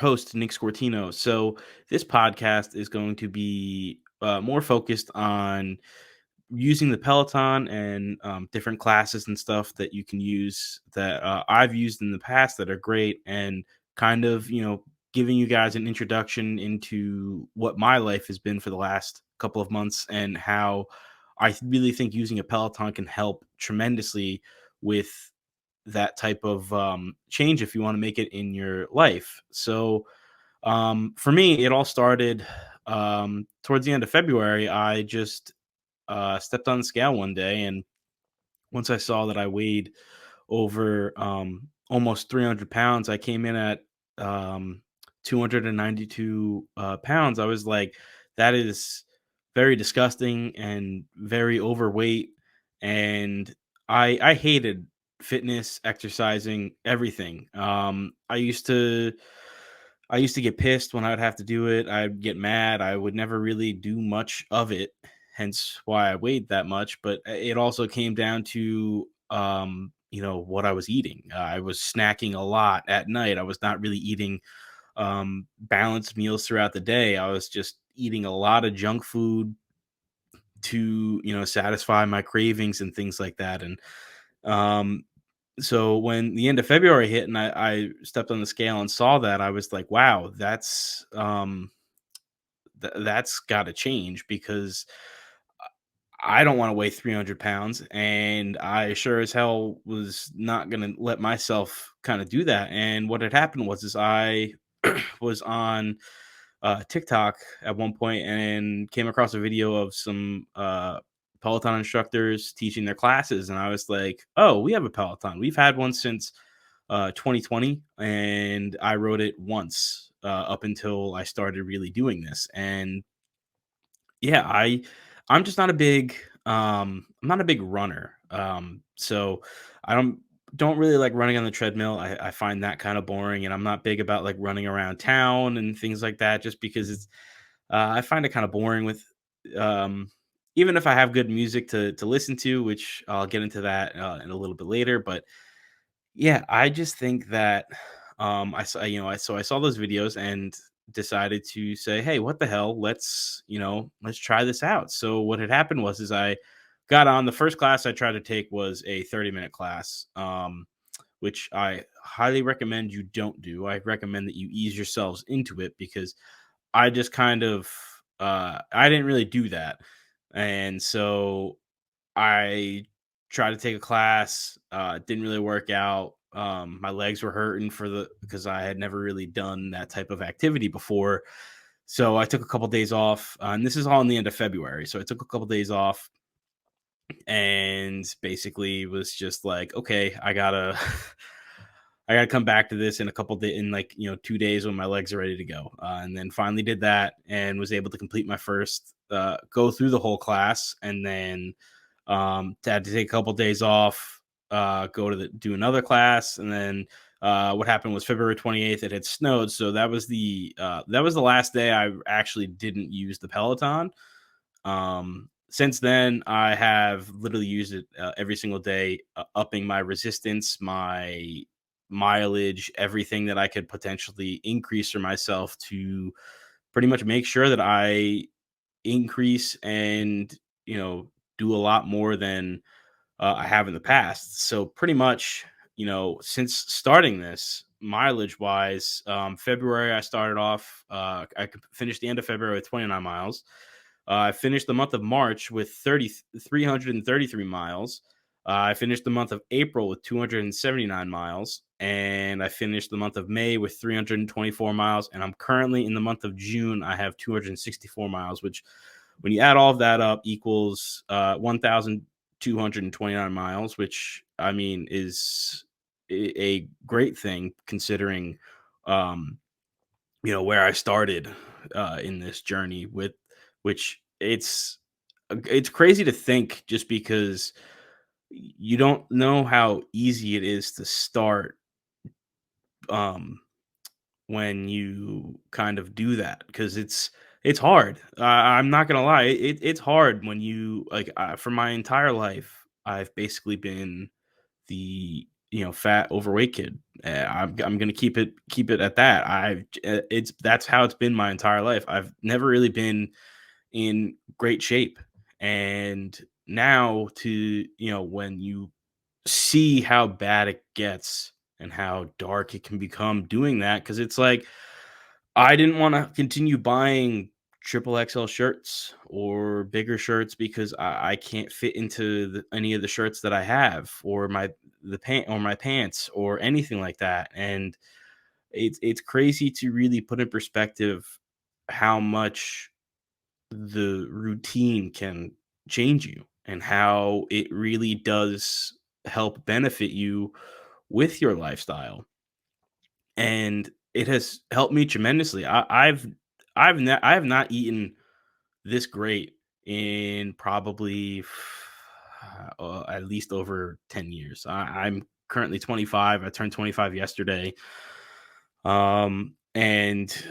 host, Nick Scortino. So, this podcast is going to be more focused on using the Peloton and different classes and stuff that you can use that I've used in the past that are great, and kind of, giving you guys an introduction into what my life has been for the last couple of months and how I really think using a Peloton can help tremendously with that type of change if you want to make it in your life. So, for me, it all started towards the end of February. I just stepped on the scale one day, and once I saw that I weighed over almost 300 pounds, I came in at um, 292 pounds. I was like, that is very disgusting and very overweight. And I hated fitness, exercising, everything. I used to get pissed when I'd have to do it. I'd get mad. I would never really do much of it, hence why I weighed that much. But it also came down to what I was eating. I was snacking a lot at night. I was not really eating balanced meals throughout the day. I was just eating a lot of junk food to, satisfy my cravings and things like that. And um so when the end of February hit and I stepped on the scale and saw that, I was like, wow, that's got to change, because I don't want to weigh 300 pounds, and I sure as hell was not going to let myself kind of do that. And what had happened was I was on TikTok at one point and came across a video of some Peloton instructors teaching their classes, and I was like, "Oh, we have a Peloton. We've had one since 2020, and I rode it once up until I started really doing this." And yeah, I'm just not a big I'm not a big runner. So I don't really like running on the treadmill. I find that kind of boring, and I'm not big about like running around town and things like that, just because I find it kind of boring with um even if I have good music to listen to, which I'll get into that in a little bit later. But yeah, I just think that I saw those videos and decided to say, "Hey, what the hell? Let's try this out." So what had happened was I got on. The first class I tried to take was a 30-minute class, which I highly recommend you don't do. I recommend that you ease yourselves into it, because I just kind of I didn't really do that. And so I tried to take a class, it didn't really work out. My legs were hurting because I had never really done that type of activity before. So I took a couple days off, and this is all in the end of February. So I took a couple days off and basically was just like, okay, I gotta I gotta come back to this in a couple days, in like 2 days when my legs are ready to go. And then finally did that and was able to complete my first go through the whole class, and then had to take a couple days off, go to do another class, and then what happened was February 28th it had snowed, so that was the last day I actually didn't use the Peloton. Since then, I have literally used it every single day, upping my resistance, my mileage, everything that I could potentially increase for myself to pretty much make sure that I increase and do a lot more than I have in the past. So pretty much, since starting this mileage wise, February I started off. I could finish the end of February with 29 miles. I finished the month of March with 333 miles. I finished the month of April with 279 miles, and I finished the month of May with 324 miles. And I'm currently in the month of June. I have 264 miles, which, when you add all of that up, equals 1,229 miles, which I mean is a great thing considering, um, where I started in this journey with, which it's crazy to think, just because you don't know how easy it is to start um when you kind of do that, because it's hard. I'm not gonna lie, it's hard when you like, for my entire life I've basically been the fat, overweight kid. I'm gonna keep it at that. It's that's how it's been my entire life. I've never really been in great shape, and now when you see how bad it gets and how dark it can become doing that, because it's like I didn't want to continue buying triple XL shirts or bigger shirts because I can't fit into any of the shirts that I have, or my pants or anything like that. And it's crazy to really put in perspective how much the routine can change you and how it really does help benefit you with your lifestyle. And it has helped me tremendously. I have not eaten this great in probably at least over 10 years. I'm currently 25. I turned 25 yesterday. And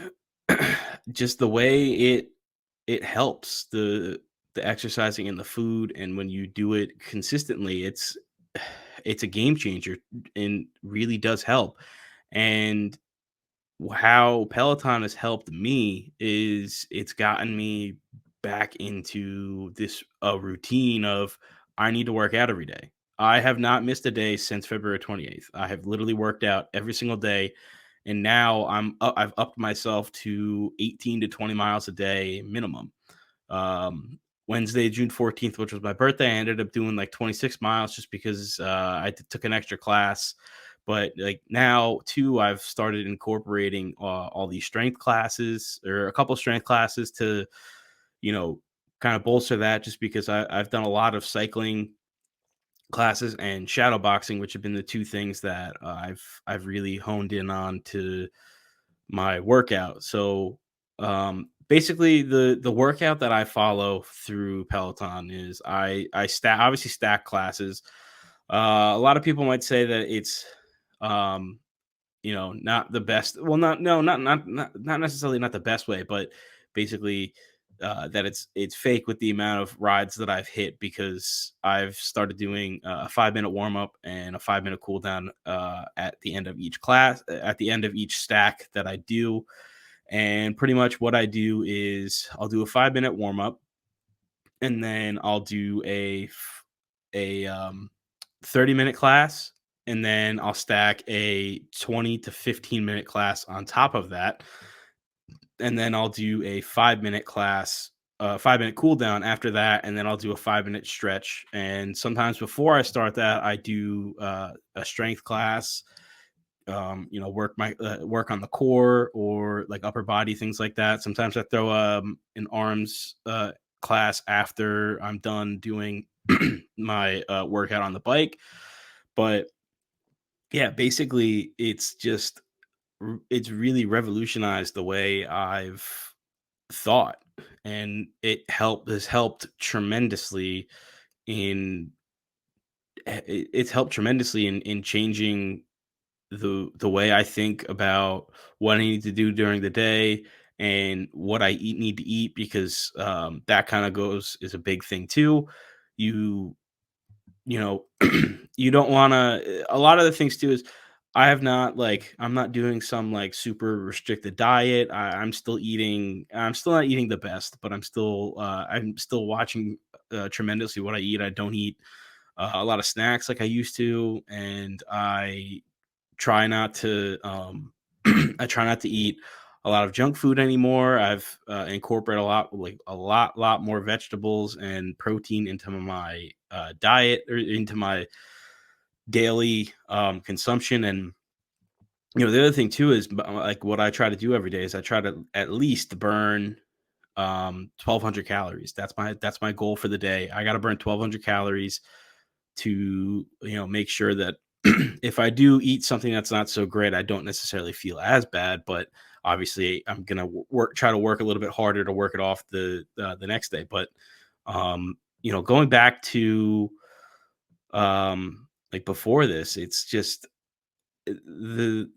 just the way it helps the exercising and the food, and when you do it consistently, it's a game changer and really does help. And how Peloton has helped me is it's gotten me back into this a routine of I need to work out every day. I have not missed a day since February 28th. I have literally worked out every single day, and now I've upped myself to 18 to 20 miles a day minimum. um, Wednesday, June 14th, which was my birthday, I ended up doing like 26 miles just because took an extra class. But like now, too, I've started incorporating all these strength classes, or a couple strength classes, to, you know, kind of bolster that, just because I've done a lot of cycling classes and shadow boxing, which have been the two things that I've really honed in on to my workout. So, basically, the workout that I follow through Peloton is obviously stack classes. A lot of people might say that it's, um, not the best. Well, not no, not necessarily not the best way, but basically, that it's fake with the amount of rides that I've hit, because I've started doing a 5 minute warm up and a 5 minute cool down at the end of each class, at the end of each stack that I do. And pretty much what I do is I'll do a 5 minute warm up, and then I'll do a 30-minute class, and then I'll stack a 20 to 15-minute class on top of that, and then I'll do a 5 minute class, 5 minute cool down after that, and then I'll do a 5 minute stretch. And sometimes before I start that, I do a strength class, work on the core or like upper body, things like that. Sometimes I throw an arms class after I'm done doing my workout on the bike. But yeah, basically it's really revolutionized the way I've thought, and has helped tremendously in it's helped tremendously in changing the way I think about what I need to do during the day and what I need to eat, because that kind of goes is a big thing too. You you know you don't want to, a lot of the things too is I'm not doing some like super restricted diet. I'm still not eating the best, but I'm still watching tremendously what I eat. I don't eat a lot of snacks like I used to, and try not to I try not to eat a lot of junk food anymore. I've incorporated a lot more vegetables and protein into my diet, or into my daily consumption. And the other thing too is, like, what I try to do every day is I try to at least burn 1,200 calories. That's my goal for the day. I got to burn 1,200 calories to make sure that if I do eat something that's not so great, I don't necessarily feel as bad. But obviously, I'm gonna try to work a little bit harder to work it off the next day. But going back to like before this, it's just the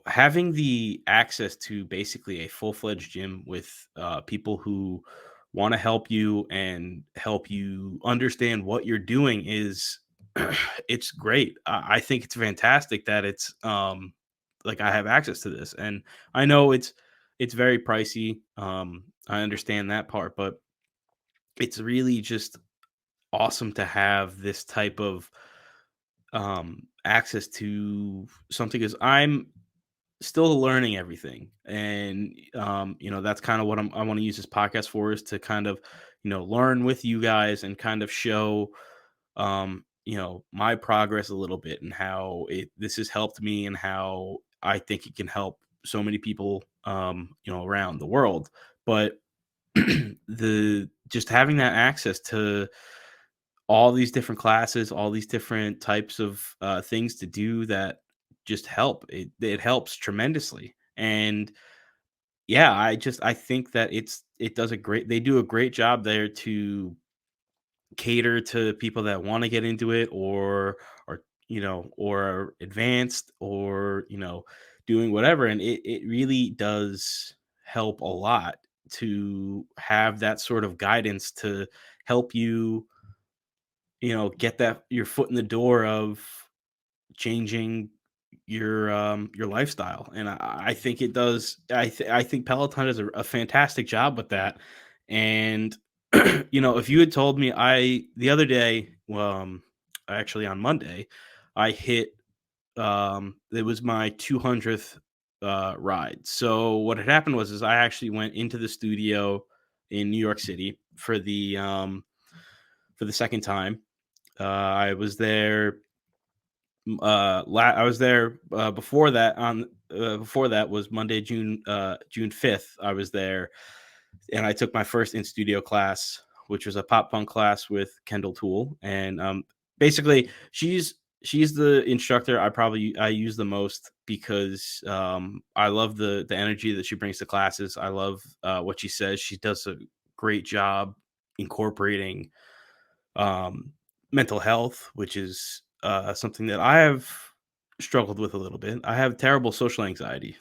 having the access to basically a full-fledged gym with people who want to help you and help you understand what you're doing is it's great. I think it's fantastic that it's like I have access to this, and I know it's very pricey. I understand that part, but it's really just awesome to have this type of access to something because I'm still learning everything. And that's kind of what I want to use this podcast for, is to kind of, learn with you guys and kind of show my progress a little bit, and how this has helped me, and how I think it can help so many people around the world. But the just having that access to all these different classes, all these different types of things to do that just help. It helps tremendously. And yeah, I think that it does a great they do a great job there to cater to people that want to get into it, or are advanced, or doing whatever. And it really does help a lot to have that sort of guidance to help you, get that your foot in the door of changing your lifestyle. And I think it does. I think Peloton does a fantastic job with that. And if you had told me, I the other day, actually on Monday, I hit it was my 200th ride. So what had happened was, is I actually went into the studio in New York City for the second time. I was there. I was there before that was Monday, June 5th. I was there, and I took my first in studio class, which was a pop punk class with Kendall Toole. And basically, she's the instructor I use the most, because I love the energy that she brings to classes. I love what she says. She does a great job incorporating mental health, which is something that I have struggled with a little bit. I have terrible social anxiety.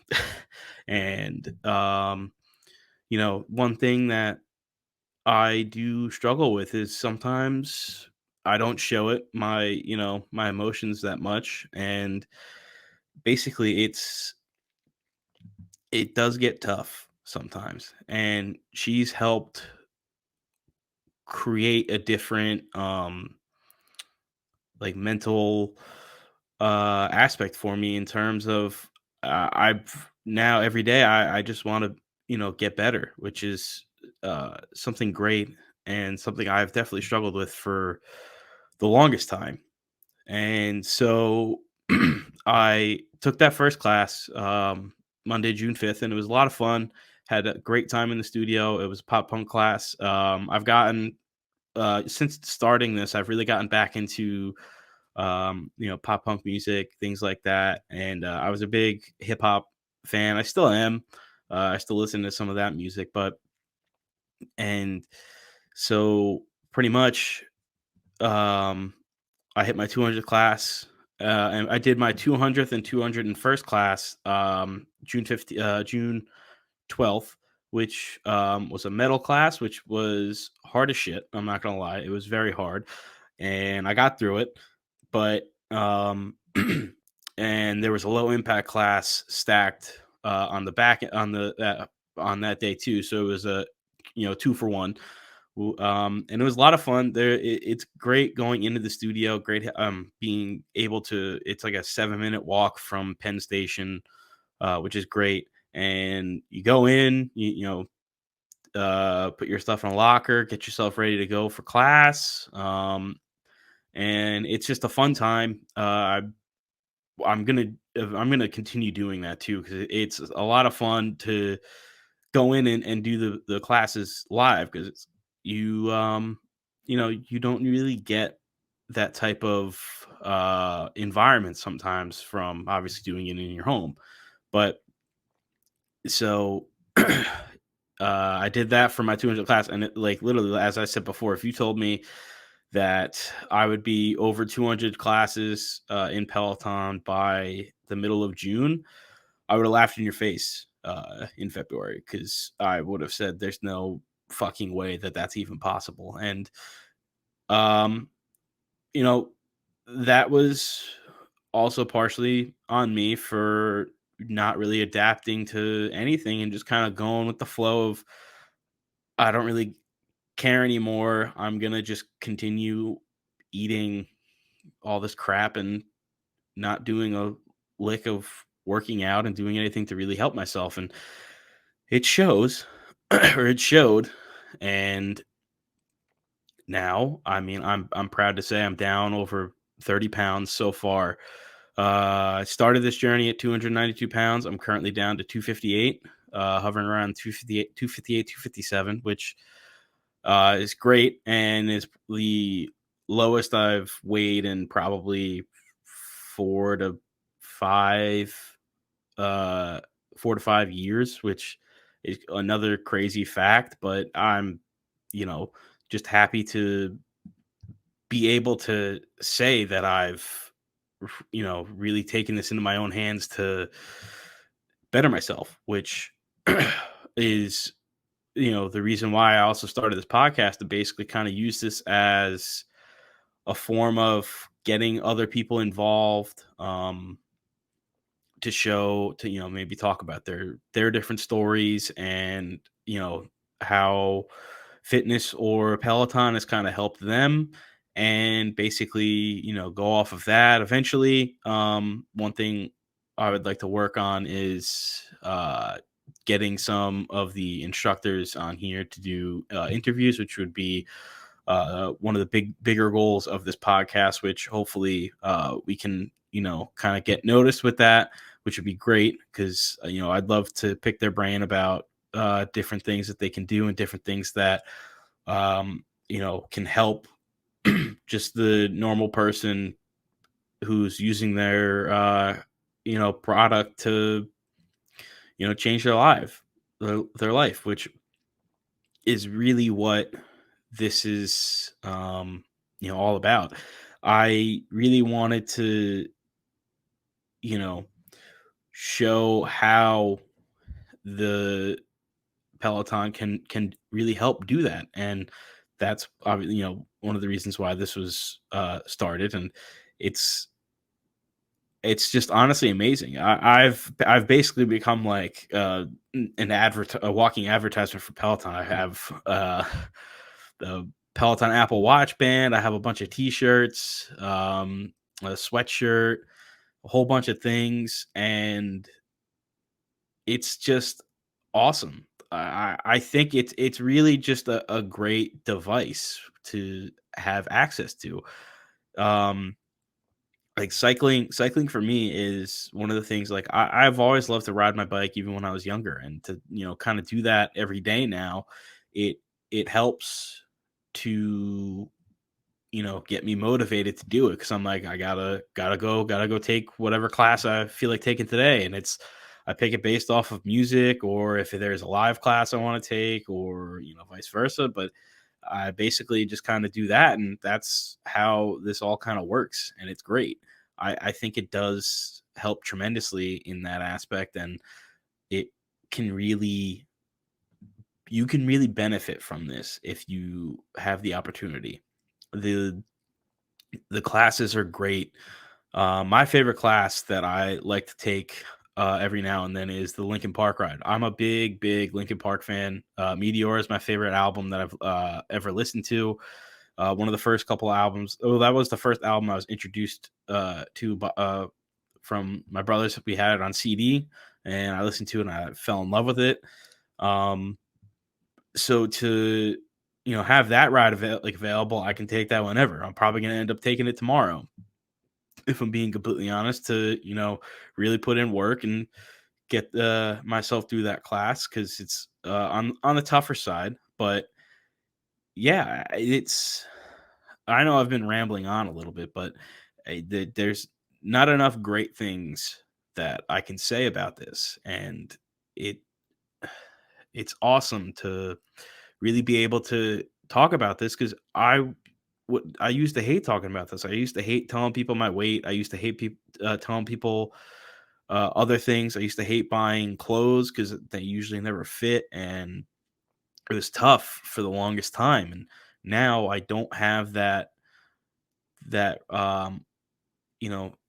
And, one thing that I do struggle with is sometimes I don't show my emotions that much. And basically, it does get tough sometimes. And she's helped create a different, like, mental aspect for me, in terms of I've now every day I just want to get better, which is something great, and something I've definitely struggled with for the longest time. And so I took that first class Monday, June 5th, and it was a lot of fun. Had a great time in the studio. It was a pop punk class. I've gotten since starting this, I've really gotten back into pop punk music, things like that. And I was a big hip hop fan. I still am. I still listen to some of that music, and so pretty much, um, I hit my 200th class, and I did my 200th and 201st class, June 12th, which was a metal class, which was hard as shit. I'm not gonna lie, it was very hard, and I got through it. But and there was a low impact class stacked on the back on that day too. So it was a two for one. And it was a lot of fun. It's great going into the studio. Great being able to. It's like a 7-minute walk from Penn Station, which is great. And you go in, put your stuff in a locker, get yourself ready to go for class. And it's just a fun time. I'm gonna continue doing that too, because it's a lot of fun to go in and do the classes live, because it's you don't really get that type of environment sometimes from obviously doing it in your home. But so I did that for my 200 class, and like, literally, as I said before, if you told me that I would be over 200 classes in Peloton by the middle of June, I would have laughed in your face in February, because I would have said there's no fucking way that that's even possible. And, um, you know, that was also partially on me for not really adapting to anything and just kind of going with the flow of I don't really care anymore. I'm gonna just continue eating all this crap and not doing a lick of working out and doing anything to really help myself. And it shows, or it showed. And now, I mean, I'm proud to say I'm down over 30 pounds so far. I started this journey at 292 pounds. I'm currently down to 258, hovering around 258, 258, 257, which is great and is the lowest I've weighed in probably 4 to 5, uh, 4 to 5 years, which is another crazy fact. But I'm, you know, just happy to be able to say that I've, really taken this into my own hands to better myself, which is, the reason why I also started this podcast to basically kind of use this as a form of getting other people involved, to show to maybe talk about their different stories and how fitness or Peloton has kind of helped them, and basically go off of that eventually. One thing I would like to work on is getting some of the instructors on here to do interviews, which would be one of the bigger goals of this podcast, which hopefully we can kind of get noticed with that, which would be great because I'd love to pick their brain about different things that they can do and different things that can help just the normal person who's using their product to change their life, which is really what this is all about. I really wanted to you know show how the Peloton can really help do that, and that's obviously one of the reasons why this was started. And it's it's just honestly amazing. I've basically become like a walking advertisement for Peloton. I have the Peloton Apple Watch band. I have a bunch of T-shirts, a sweatshirt, a whole bunch of things, and it's just awesome. I think it's really just a great device to have access to. Um, like cycling for me is one of the things, like I've always loved to ride my bike even when I was younger, and to kind of do that every day now, it it helps to get me motivated to do it, because I'm like, I gotta go take whatever class I feel like taking today. And I pick it based off of music, or if there's a live class I want to take, or vice versa. But I basically just kind of do that, and that's how this all kind of works, and it's great. I think it does help tremendously in that aspect, and it can really you can really benefit from this if you have the opportunity. The the classes are great. My favorite class that I like to take every now and then is the Linkin Park ride. I'm a big Linkin Park fan. Meteor is my favorite album that I've ever listened to. One of the first couple albums. Oh, that was the first album I was introduced to from my brothers. We had it on CD, and I listened to it, and I fell in love with it. Um, so to have that ride available, I can take that whenever. I'm probably gonna end up taking it tomorrow, if I'm being completely honest, to really put in work and get myself through that class, because it's on the tougher side. But yeah, it's I know I've been rambling on a little bit, but there's not enough great things that I can say about this, and it it's awesome to really be able to talk about this, because I used to hate talking about this. I used to hate telling people my weight. I used to hate people telling people other things. I used to hate buying clothes because they usually never fit, and it was tough for the longest time. And now I don't have that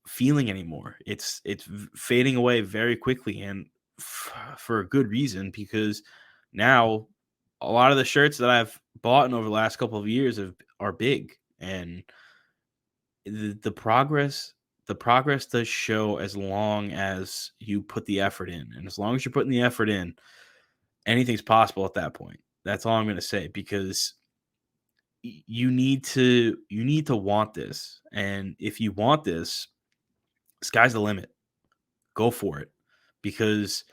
feeling anymore. It's fading away very quickly, and for a good reason, because now a lot of the shirts that I've bought in over the last couple of years are big, and the progress does show as long as you put the effort in, and as long as you're putting the effort in, anything's possible at that point. That's all I'm going to say, because you need to want this, and if you want this, sky's the limit. Go for it, because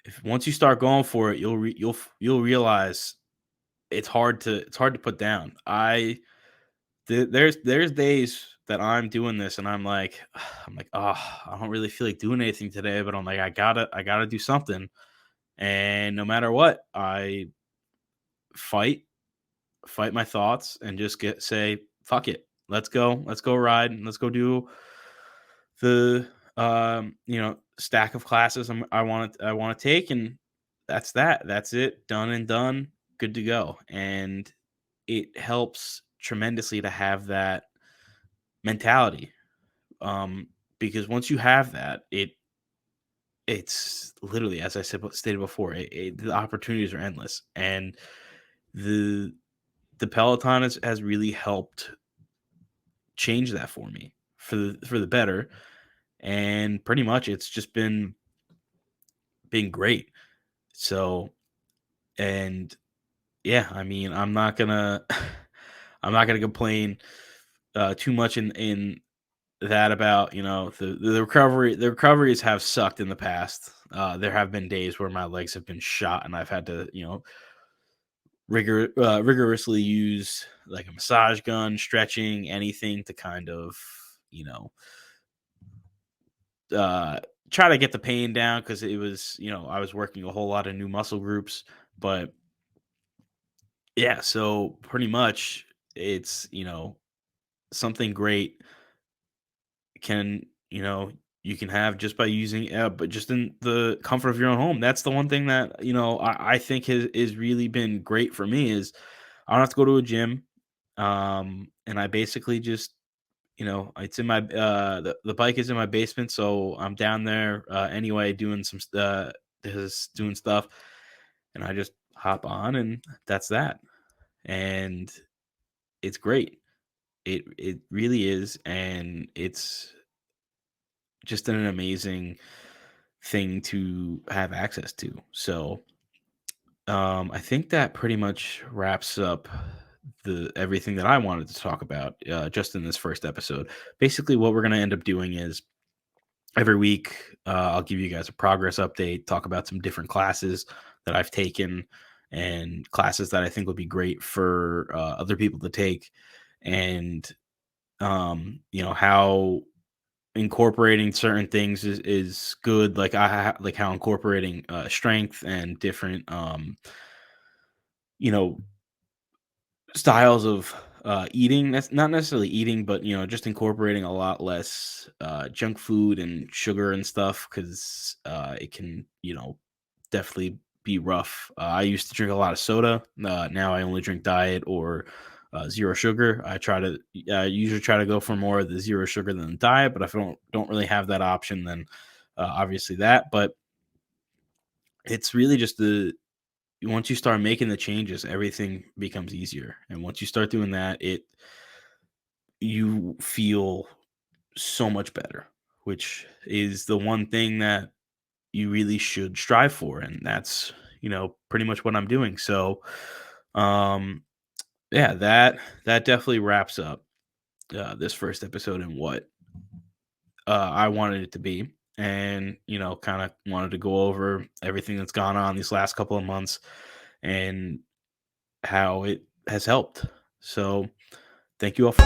if once you start going for it, you'll realize it's hard to put down. There's days that I'm doing this and I'm like, oh, I don't really feel like doing anything today, but I'm like, I gotta do something, and no matter what, I fight fight my thoughts and just get say fuck it, let's go ride, and let's go do the stack of classes I want to take, and that's it, done and done, good to go. And it helps tremendously to have that mentality, um because once you have that, it's literally, as I stated before, the opportunities are endless, and the the Peloton has really helped change that for me for the better, and pretty much it's just been great. So, and yeah, I mean, I'm not gonna I'm not gonna complain too much in that about, the recovery. The recoveries have sucked in the past. There have been days where my legs have been shot, and I've had to, rigorously use like a massage gun, stretching, anything to kind of, you know, uh, try to get the pain down, because it was, I was working a whole lot of new muscle groups. But yeah, so pretty much it's, something great can, you can have just by using, but just in the comfort of your own home. That's the one thing that, I think has really been great for me, is I don't have to go to a gym. And I basically just, it's in my, the bike is in my basement. So I'm down there, anyway, doing just doing stuff, and I just hop on, and that's that. And it's great. It really is, and it's just an amazing thing to have access to. So, I think that pretty much wraps up the everything that I wanted to talk about, just in this first episode. Basically, what we're going to end up doing is every week, I'll give you guys a progress update, talk about some different classes that I've taken, and classes that I think would be great for other people to take, and how incorporating certain things is good. Like like how incorporating strength and different you know styles of eating. That's not necessarily eating, but just incorporating a lot less junk food and sugar and stuff, because it can, definitely be rough. I used to drink a lot of soda. Now I only drink diet or zero sugar. I usually try to go for more of the zero sugar than the diet, but if I don't really have that option, then obviously that. But it's really just the once you start making the changes, everything becomes easier. And once you start doing that, you feel so much better, which is the one thing that you really should strive for. And that's, pretty much what I'm doing. So, um, yeah, that definitely wraps up this first episode and what I wanted it to be. And, kind of wanted to go over everything that's gone on these last couple of months, and how it has helped. So, thank you all for